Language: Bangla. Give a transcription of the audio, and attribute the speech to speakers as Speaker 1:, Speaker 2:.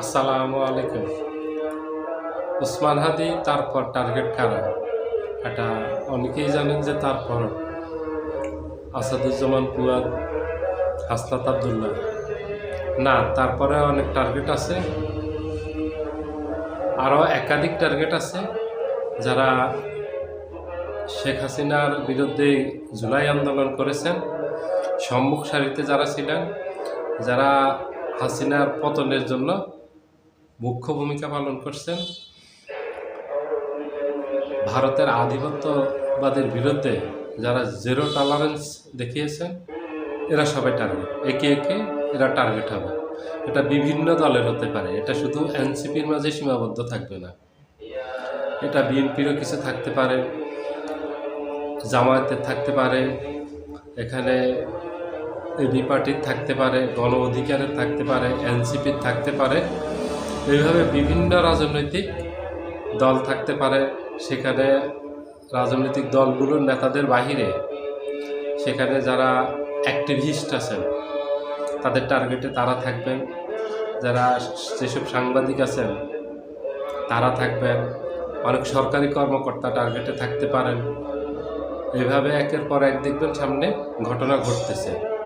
Speaker 1: আসসালামু আলাইকুম। ওসমান হাদি তারপর টার্গেট কারা? এটা অনেকেই জানেন যে তারপর আসাদুজ্জামান ফুয়াদ, হাসনাত আবদুল্লাহ। না, তারপরে অনেক টার্গেট আছে, আরও একাধিক টার্গেট আছে যারা শেখ হাসিনার বিরুদ্ধে জুলাই আন্দোলন করেছেন, সম্মুখ সারিতে যারা ছিলেন, যারা হাসিনার পতনের জন্য মুখ্য ভূমিকা পালন করছেন, ভারতের আধিপত্যবাদের বিরুদ্ধে যারা জিরো টলারেন্স দেখিয়েছেন, এরা সবাই টার্গেট। একে একে এরা টার্গেট হবে। এটা বিভিন্ন দলের হতে পারে, এটা শুধু এনসিপির মাঝে সীমাবদ্ধ থাকবে না, এটা বিএনপিরও কিছু থাকতে পারে, জামায়াতের থাকতে পারে, এখানে এবি পার্টির থাকতে পারে, গণ অধিকারের থাকতে পারে, এনসিপির থাকতে পারে। এইভাবে বিভিন্ন রাজনৈতিক দল থাকতে পারে। সেখানে রাজনৈতিক দলগুলোর নেতাদের বাহিরে সেখানে যারা অ্যাক্টিভিস্ট আছেন তাদের টার্গেটে তারা থাকবেন, যারা যেসব সাংবাদিক আছেন তারা থাকবেন, অনেক সরকারি কর্মকর্তা টার্গেটে থাকতে পারেন। এইভাবে একের পর এক দেখবেন সামনে ঘটনা ঘটতেছে।